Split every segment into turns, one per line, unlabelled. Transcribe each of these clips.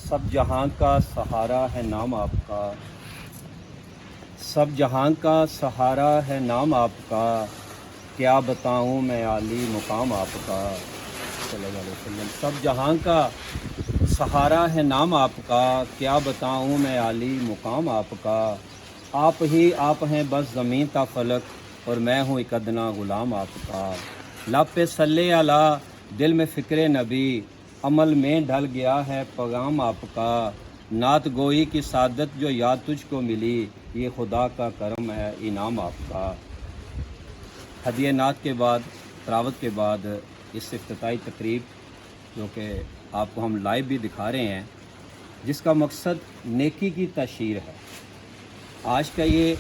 सब जहां का सहारा है नाम आपका, सब जहां का सहारा है नाम आपका, क्या बताऊं मैं आली मुकाम आपका सल्लल्लाहु अलैहि वसल्लम। सब जहां का सहारा है नाम आपका, क्या बताऊं मैं आली मुकाम आपका। आप हैं बस ज़मीन ता फलक, और मैं हूँ एक अदना ग़ुलाम आपका। लब पे सल्ले अला, दिल में फ़िक्र नबी, अमल में ढल गया है पैगाम आपका। नात गोई की सादत जो याद तुझको मिली, ये खुदा का करम है इनाम आपका। हदिया नात के बाद, तलावत के बाद इस इफ्तिताई तकरीब जो कि आपको हम लाइव भी दिखा रहे हैं, जिसका मकसद नेकी की तशहीर है। आज का ये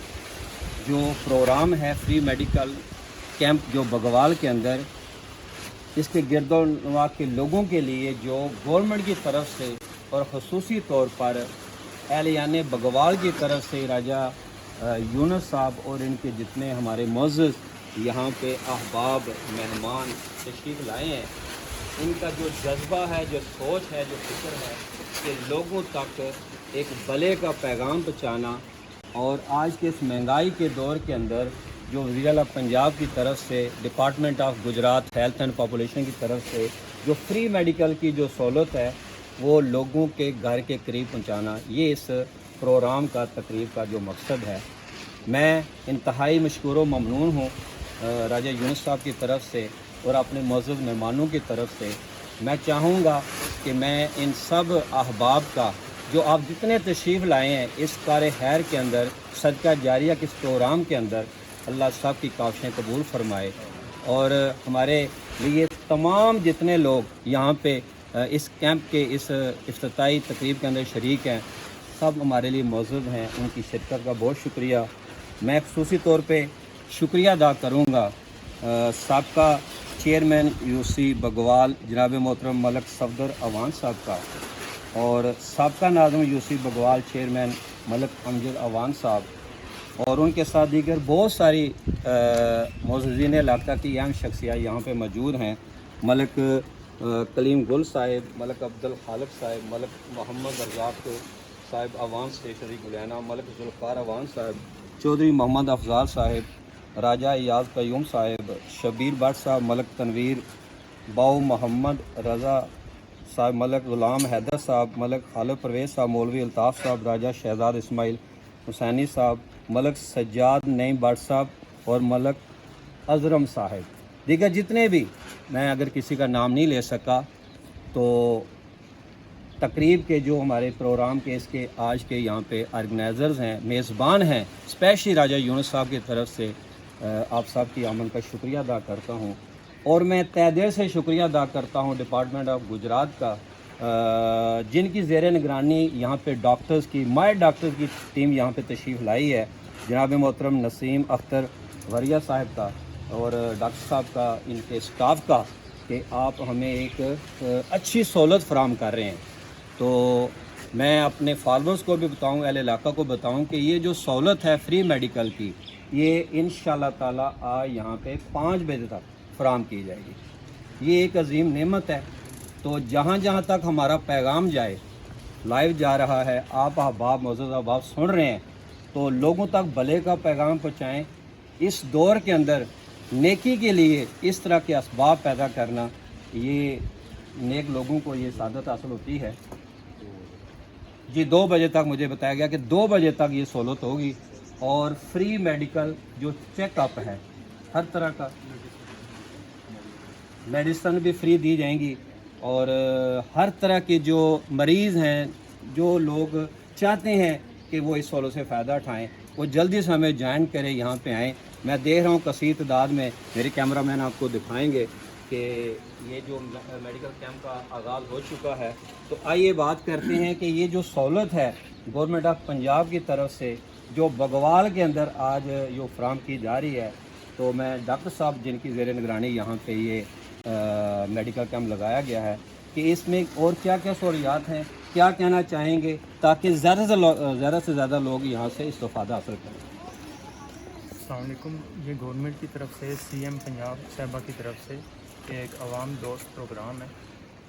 जो प्रोग्राम है फ्री मेडिकल कैंप जो बगवाल के अंदर, इसके गिरदोनवा के लोगों के लिए जो गवर्नमेंट की तरफ से और ख़ुसूसी तौर पर एहलियाने बगवाल की तरफ से राजा यूनुस साहब और इनके जितने हमारे मुअज़्ज़ज़ यहाँ पे अहबाब मेहमान तशरीफ़ लाए हैं, इनका जो जज्बा है, जो सोच है, जो फिक्र है कि लोगों तक एक भले का पैगाम पहुँचाना। और आज के इस महंगाई के दौर के अंदर जो वज़ीर-ए-आला पंजाब की तरफ से, department of Gujarat health and population की तरफ से जो फ्री मेडिकल की जो सहूलत है वो लोगों के घर के करीब पहुंचाना, ये इस प्रोग्राम का तकरीब का जो मकसद है। मैं इंतहाई मशकूर व ममनून हूँ राजा यूनुस साहब की तरफ से और अपने मुअज़्ज़ज़ मेहमानों की तरफ से। मैं चाहूँगा कि मैं इन सब अहबाब का जो आप जितने तशरीफ़ लाए हैं इस कार खैर के अंदर, सदका जारिया के इस प्रोग्राम के अंदर, अल्लाह सब की काविशें कबूल फरमाए। और हमारे लिए तमाम जितने लोग यहाँ पे इस कैंप के इस इफ्तिताई तकरीब के अंदर शरीक हैं, सब हमारे लिए मौजूद हैं। उनकी शिरकत का बहुत शुक्रिया। मैं ख़ुसूसी तौर पे शुक्रिया अदा करूँगा साबका चेयरमैन यूसी बगवाल जनाब मोहतरम मलक सफदर अवान साहब का, और साबका नाज़िम यूसी बगवाल चेयरमैन मलक अमजद अवान साहब, और उनके साथ दीगर बहुत सारी मुअज़्ज़िज़ीन इलाक़ा की अहम शख्सियत यहाँ पे मौजूद हैं। मलक कलीम गुल साहिब, मलक अब्दुल खालिक साहिब, मलक मोहम्मद रज़ाक साहिब अवान स्टेशनरी गुलियाना, मलक जुल्फ़ार अवान साहिब, चौधरी मोहम्मद अफज़ाल साहिब, राजा इयाज़ क़य्यूम साहिब, शबीर भट्ट साहब, मलक तनवीर, बाऊ मोहम्मद रज़ा साहब, मलक ग़ुलाम हैदर साहब, मलक खालिद परवेज़ साहब, मौलवी अल्ताफ़ साहब, राजा शहज़ाद इस्माइल हुसैनी साहब, मलक सज्जाद नईम भट्ट साहब और मलक अज़रम साहब। दीगर जितने भी, मैं अगर किसी का नाम नहीं ले सका तो तकरीब के जो हमारे प्रोग्राम के इसके आज के यहाँ पे ऑर्गेनाइज़र्स हैं, मेज़बान हैं, स्पेशली राजा यूनुस साहब की तरफ से आप सब की आमद का शुक्रिया अदा करता हूँ। और मैं तहे दिल से शुक्रिया अदा करता हूँ डिपार्टमेंट ऑफ गुजरात का, जिनकी ज़ेर निगरानी यहाँ पे डॉक्टर्स की, माहिर डॉक्टर्स की टीम यहाँ पे तशरीफ़ लाई है, जनाब मोहतरम नसीम अख्तर वरिया साहब का और डॉक्टर साहब का, इनके स्टाफ का, कि आप हमें एक अच्छी सहूलत फराहम कर रहे हैं। तो मैं अपने फॉलोअर्स को भी बताऊँ, अहले इलाक़ा को बताऊँ कि ये जो सहूलत है फ्री मेडिकल की, ये इंशाअल्लाह ताला आज यहाँ पे 5 बजे तक फराहम की जाएगी। ये एक अजीम नेमत है। तो जहाँ जहाँ तक हमारा पैगाम जाए, लाइव जा रहा है, आप अहबाब मुअज़्ज़ज़ अहबाब सुन रहे हैं, तो लोगों तक भले का पैगाम पहुँचाएँ। इस दौर के अंदर नेकी के लिए इस तरह के असबाब पैदा करना, ये नेक लोगों को ये सादत हासिल होती है। जी 2 बजे तक मुझे बताया गया कि 2 बजे तक ये सहूलत होगी। और फ्री मेडिकल जो चेकअप है, हर तरह का मेडिसिन भी फ्री दी जाएंगी। और हर तरह के जो मरीज़ हैं, जो लोग चाहते हैं कि वो इस सहूलत से फ़ायदा उठाएँ, वो जल्दी से हमें ज्वाइन करें, यहाँ पे आएँ। मैं देख रहा हूँ कसीर तादाद में, मेरे कैमरामैन आपको दिखाएंगे कि ये जो मेडिकल कैंप का आगाज़ हो चुका है। तो आइए बात करते हैं कि ये जो सहूलत है गवर्नमेंट ऑफ पंजाब की तरफ से जो बगवाल के अंदर आज जो फराहम की जा रही है, तो मैं डॉक्टर साहब जिनकी ज़ेर निगरानी यहाँ पे ये मेडिकल कैंप लगाया गया है, कि इसमें और क्या क्या सहूलियात हैं, क्या कहना चाहेंगे ताकि ज़्यादा से ज़्यादा लोग यहाँ से इस्तेफ़ादा हासिल करें।
अस्सलाम वालेकुम। ये गवर्नमेंट की तरफ से, सीएम पंजाब साहबा की तरफ से एक आवाम दोस्त प्रोग्राम है।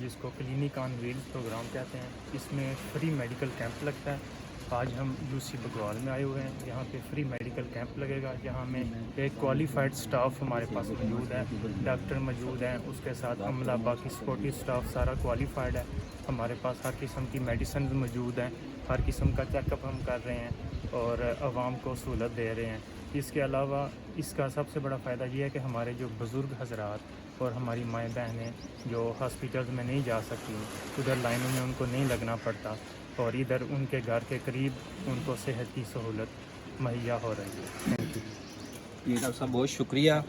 जिसको क्लिनिक ऑन व्हील्स प्रोग्राम कहते हैं। इसमें फ्री मेडिकल कैंप लगता है। आज हम यूसी बगवाल में आए हुए हैं। यहाँ पे फ्री मेडिकल कैंप लगेगा, जहाँ में एक क्वालिफाइड स्टाफ हमारे पास मौजूद है, डॉक्टर मौजूद हैं, उसके साथ अमला बाकी सपोर्टिव स्टाफ सारा क्वालिफाइड है। हमारे पास हर किस्म की मेडिसिन मौजूद हैं, हर किस्म का चेकअप हम कर रहे हैं और आवाम को सहूलत दे रहे हैं। इसके अलावा इसका सबसे बड़ा फ़ायदा ये है कि हमारे जो बुज़ुर्ग हजरात और हमारी माएँ बहनें जो हॉस्पिटल्स में नहीं जा सकती, उधर लाइनों में उनको नहीं लगना पड़ता और इधर उनके घर के करीब उनको सेहत की सहूलत मुहैया हो रही है। Thank you.
जी डॉक्टर साहब बहुत शुक्रिया।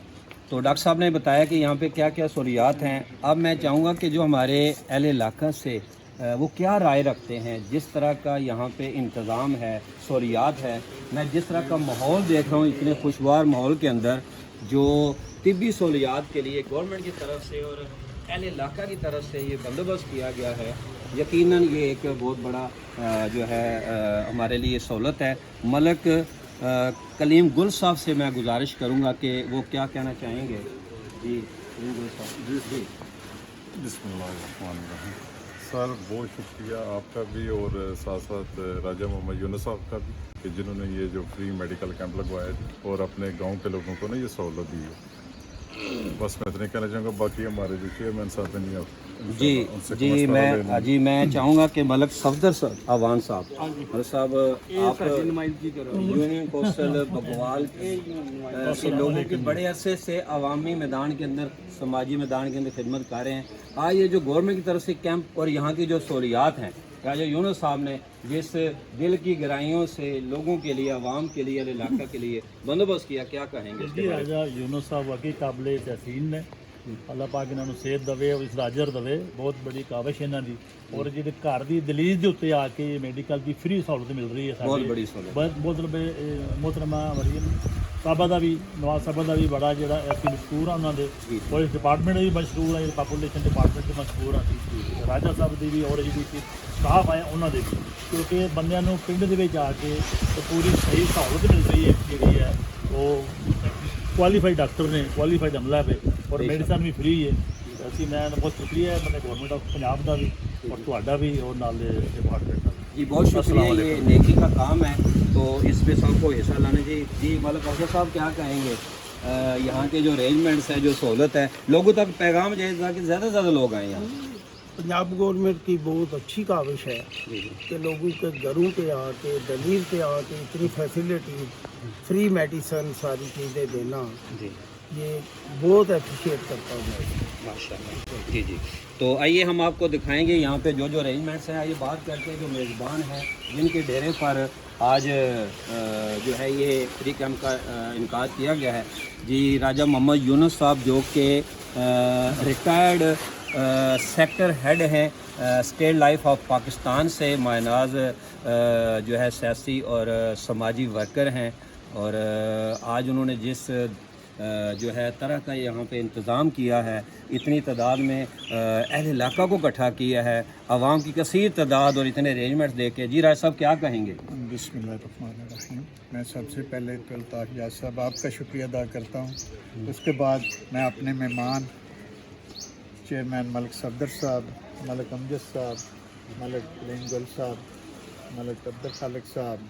तो डॉक्टर साहब ने बताया कि यहाँ पे क्या क्या सहूलियात हैं। अब मैं चाहूँगा कि जो हमारे अहल इलाका से वो क्या राय रखते हैं, जिस तरह का यहाँ पे इंतज़ाम है, सहूलियात है। मैं जिस तरह का माहौल देख रहा हूँ, इतने खुशगवार माहौल के अंदर जो तिब्बी सहूलियात के लिए गवर्नमेंट की तरफ से और अहल इलाका की तरफ से ये बंदोबस्त किया गया है, यकीनन ये एक बहुत बड़ा जो है हमारे लिए सहूलत है। मलक कलीम गुल साहब से मैं गुजारिश करूँगा कि वो क्या कहना चाहेंगे। जी कलीम गुल साहब। जी जी
बिस्मिल्लाहिर्रहमानिर्रहीम। सर बहुत शुक्रिया आपका भी और साथ साथ राजा मोहम्मद यूनुस साहब का भी कि जिन्होंने ये जो फ्री मेडिकल कैंप लगवाया और अपने गांव के लोगों को ना ये सहूलत दी है। बस मैं इतने कहना चाहूँगा, बाकी हमारे जो चेयरमैन साहब हैं
जी मैं चाहूँगा कि मलक सफदर साहब आवान साहब मलक साहब आप यूनियन कोस्टल बगवाल के लोगों के बड़े अरसे से अवामी मैदान के अंदर, समाजी मैदान के अंदर खिदमत कर रहे हैं। आज ये जो गवर्नमेंट की तरफ से कैंप और यहाँ की जो सहूलियात हैं, राजा यूनुस साहब ने जिस दिल की गहराइयों से लोगों के लिए, आवाम के लिए, इलाका के लिए बंदोबस्त किया, क्या कहेंगे इसके
जी
बारे में?
राजा यूनुस साहब वाकई काबिल तहसीन ने। अल्लाह पाक इन्हों सेहत दवे और इजराजर दवे, बहुत बड़ी काविश इन्हों की। और जी घर की दलीज के उत्ते आके मेडिकल की फ्री सहूलत मिल रही है।
बहुत बड़ी सहूलत।
मतलब मोहतरमा मरीम साहबा का भी, नवाज साहबा का भी बड़ा जो ऐसी मशहूर है उन्होंने, और इस डिपार्टमेंट भी मशहूर है, पापूलेशन डिपार्टमेंट भी मशहूर है। राजा साहब की भी और जी स्टाफ आए उन्होंने भी, क्योंकि बंदियां नूं पिंड दे विच आके तो पूरी सही सहूलत मिल रही है जी है। वो क्वालीफाइड डॉक्टर ने, क्वालीफाइड अमला पे और मेडिसन भी फ्री है। असी मैं बहुत शुक्रिया है मतलब गवर्नमेंट ऑफ पंजाब का भी और तुहाडा भी और नाल डिपार्टमेंट का भी।
जी बहुत शुक्रिया, ये नेकी का काम है तो इस पे सबको हिस्सा लाना चाहिए। जी मलक अफसर साहब क्या कहेंगे, यहाँ के जो अरेंजमेंट्स हैं, जो सहूलत है, लोगों तक पैगाम जाएगा कि ज़्यादा से ज़्यादा लोग आए यहाँ?
पंजाब गवर्नमेंट की बहुत अच्छी काविश है कि लोगों के घरों पे आके, दलील पे आके इतनी फैसिलिटी, फ्री मेडिसन, सारी चीज़ें देना,
जी
ये बहुत अप्रिशिएट करता हूँ मैं।
माशाल्लाह। जी जी तो आइए हम आपको दिखाएंगे यहाँ पे जो जो अरेंजमेंट्स हैं। आइए बात करते हैं जो मेज़बान हैं, जिनके डेरे पर आज जो है ये फ्री कैंप का इनकाद किया गया है। जी राजा मोहम्मद यूनुस साहब जो कि रिटायर्ड सेक्टर हेड हैं स्टेट लाइफ ऑफ पाकिस्तान से, मायनाज जो है सियासी और समाजी वर्कर हैं। और आज उन्होंने जिस जो है तरह का यहाँ पे इंतज़ाम किया है, इतनी तादाद में अहल इलाका को इकट्ठा किया है, आवाम की कसीर तादाद और इतने अरेंजमेंट्स दे के। जी राज साहब क्या कहेंगे?
बिस्मिल्लाहिर्रहमानिर्रहीम। मैं सबसे पहले तो अल्ताफ़ याद साहब आपका शुक्रिया अदा करता हूँ। उसके बाद मैं अपने मेहमान चेयरमैन मलिक सफदर साहब, मलिक अमजद साहब, मलिक कलीम गुल साहब, मलिक अब्दुल खालिक साहब,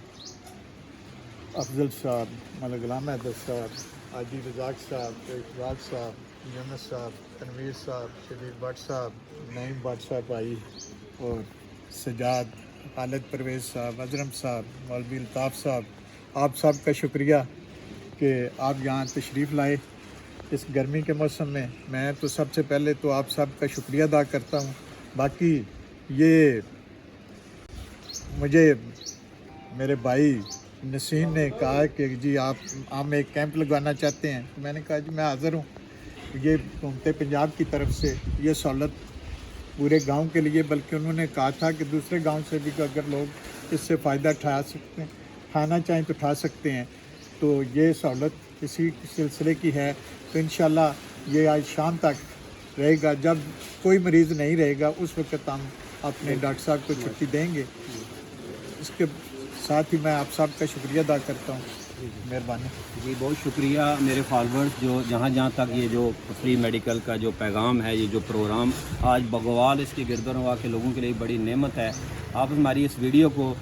अफजल साहब, मलिक गुलाम हैदर साहब, हाजी रज़ाक साहब, इकबाल साहब, यूनुस साहब, तनवीर साहब, शबीर भट्ट साहब, नईम भट्ट साहब भाई और सजाद, खालिद परवेज़ साहब, अजरम साहब, मौलवी अल्ताफ़ साहब, आप सब का शुक्रिया कि आप यहाँ तशरीफ़ लाए इस गर्मी के मौसम में। मैं तो सबसे पहले तो आप सब का शुक्रिया अदा करता हूँ। बाकी ये मुझे मेरे भाई नसीम ने कहा कि जी हम एक कैंप लगवाना चाहते हैं, तो मैंने कहा जी मैं हाज़िर हूँ। ये घूमते पंजाब की तरफ से ये सहूलत पूरे गांव के लिए, बल्कि उन्होंने कहा था कि दूसरे गांव से भी अगर लोग इससे फ़ायदा उठा सकते हैं, खाना चाहें तो उठा सकते हैं। तो ये सहूलत इसी सिलसिले की है। तो इंशाल्लाह ये आज शाम तक रहेगा। जब कोई मरीज़ नहीं रहेगा उस वक्त हम अपने डॉक्टर साहब को छुट्टी देंगे। इसके साथ ही मैं आप सब का शुक्रिया अदा करता हूँ। مہربانی.
جی بہت شکریہ میرے فالورز جو جہاں جہاں تک یہ جو فری میڈیکل کا جو پیغام ہے, یہ جو پروگرام آج بغوال اس کے گرد و نواح کے لوگوں کے لیے بڑی نعمت ہے. آپ ہماری اس ویڈیو کو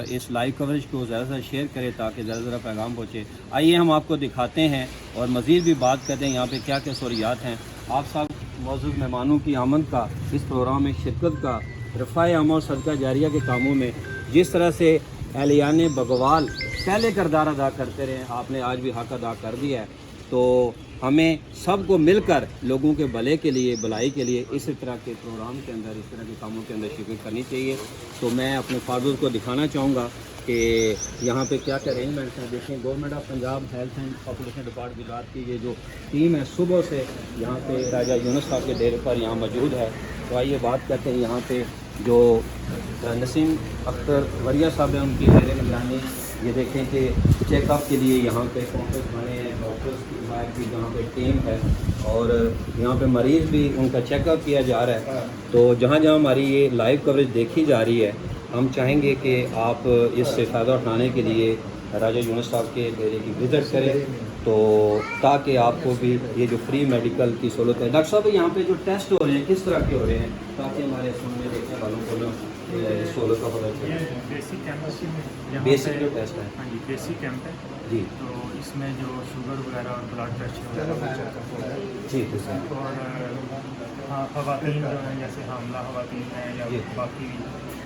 اس لائیو کوریج کو زیادہ سے شیئر کریں تاکہ زیادہ سے زیادہ پیغام پہنچے. آئیے ہم آپ کو دکھاتے ہیں اور مزید بھی بات کرتے ہیں یہاں پہ کیا کیا سہولیات ہیں. آپ سب معزز مہمانوں کی آمد کا, اس پروگرام میں شرکت کا, رفع عامہ اور صدقہ جاریہ کے کاموں میں جس طرح سے اہلیان بغوال پہلے کردار ادا کرتے رہے, آپ نے آج بھی حق ادا کر دیا ہے. تو ہمیں سب کو مل کر لوگوں کے بھلے کے لیے, بھلائی کے لیے اس طرح کے پروگرام کے اندر, اس طرح کے کاموں کے اندر شرکت کرنی چاہیے. تو میں اپنے فالوورز کو دکھانا چاہوں گا کہ یہاں پہ کیا کیا ارینجمنٹس ہیں. دیکھیں government of Punjab health and population department Gujarat کی یہ جو ٹیم ہے صبح سے یہاں پہ راجہ یونس صاحب کے ڈیرے پر یہاں موجود ہے. تو آئیے بات کرتے ہیں یہاں پہ جو نسیم اختر وریہ صاحب ہیں, ان کی زیر نگرانی یہ دیکھیں کہ چیک اپ کے لیے یہاں پہ کاؤنٹرز بنے ہیں, ڈاکٹرز کی کی جہاں پہ ٹیم ہے اور یہاں پہ مریض بھی ان کا چیک اپ کیا جا رہا ہے. تو جہاں جہاں ہماری یہ لائیو کوریج دیکھی جا رہی ہے, ہم چاہیں گے کہ آپ اس سے فائدہ اٹھانے کے لیے راجہ یونس صاحب کے ڈیرے کی وزٹ کریں, تو تاکہ آپ کو بھی یہ جو فری میڈیکل کی سہولت ہے. ڈاکٹر صاحب یہاں پہ جو ٹیسٹ ہو رہے ہیں کس طرح کے ہو رہے ہیں تاکہ ہمارے سامنے دیکھنے والوں کو سہولت کا پتہ چلے.
بیسک کیمپ,
بیسک جو ٹیسٹ ہے.
ہاں جی بیسک کیمپ ہے
جی
تو اس میں جو شوگر وغیرہ اور بلڈ پریشر وغیرہ وہ چیک اپ ہوتا ہے.
ٹھیک ہے سر.
اور خواتین جو ہیں جیسے حاملہ خواتین ہیں یا باقی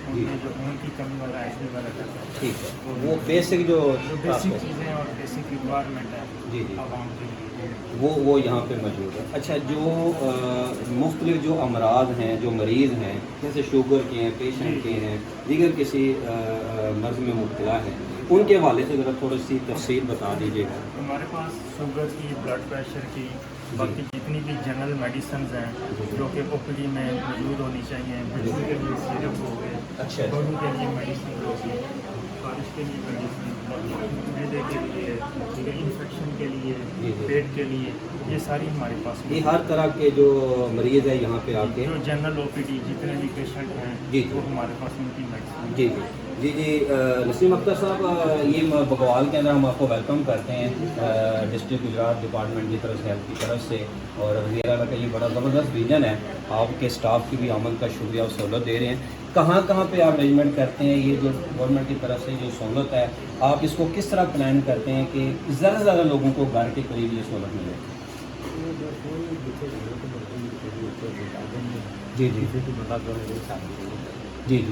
ان میں جو خون کی کمی والا ایسے والا کرتا ہے.
ٹھیک ہے, وہ بیسک جو
بیسک چیزیں اور بیسک ریکوائرمنٹ ہے
جی جی
عوام کے لیے
وہ یہاں پہ موجود ہے. اچھا, جو مختلف جو امراض ہیں, جو مریض ہیں جیسے شوگر کے ہیں, پیشنٹ کے ہیں, دیگر کسی مرض میں مبتلا ہیں, ان کے حوالے سے ذرا تھوڑی سی تفصیل بتا دیجیے گا.
ہمارے پاس شوگر کی, بلڈ پریشر کی, باقی جتنی بھی جنرل میڈیسنز ہیں جو کہ او پی ڈی میں موجود ہونی چاہیے. بچوں کے لیے سیرپ ہو گئے,
اچھا,
بڑوں کے لیے میڈیسن ہوگی, خارش کے لیے میڈیسن, معدے کے لیے, انفیکشن کے لیے, پیٹ کے لیے, یہ ساری ہمارے پاس
یہ ہر طرح کے جو مریض ہے یہاں پہ آ کے
جو جنرل او پی ڈی جتنے بھی پیشنٹ ہیں
جی
وہ ہمارے پاس ان کی میڈیسن.
جی جی جی نسیم اختر صاحب, یہ بغوال کے اندر ہم آپ کو ویلکم کرتے ہیں ڈسٹرکٹ گجرات ڈپارٹمنٹ کی طرف سے, ہیلتھ کی طرف سے, اور وزیر اعلیٰ کا یہ بڑا زبردست ویژن ہے. آپ کے اسٹاف کی بھی آمد کا شکریہ اور سہولت دے رہے ہیں. کہاں کہاں پہ آپ ارینجمنٹ کرتے ہیں یہ جو گورنمنٹ کی طرف سے جو سہولت ہے, آپ اس کو کس طرح پلان کرتے ہیں کہ زیادہ سے زیادہ لوگوں کو گھر کے قریب یہ سہولت ملے؟ جی جی جی جی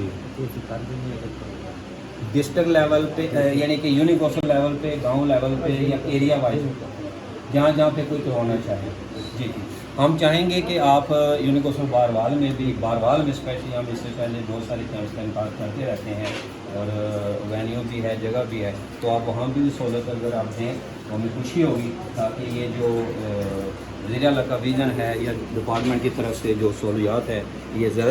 ڈسٹرکٹ لیول پہ یعنی کہ یونیورسل لیول پہ, گاؤں لیول پہ, یا ایریا وائز جہاں جہاں پہ کوئی کروانا چاہے. جی جی, ہم چاہیں گے کہ آپ یونیورسل باروال میں بھی, باروال میں اسپیشلی ہم اس سے پہلے بہت سارے کیمپس کا انعقاد کرتے رہتے ہیں اور وینیو بھی ہے, جگہ بھی ہے, تو آپ وہاں بھی سہولت اگر آپ دیں تو ہمیں خوشی ہوگی, تاکہ یہ جو وزیر اعلیٰ کا ویژن ہے یا ڈپارٹمنٹ کی طرف سے جو سہولیات ہے یہ زیادہ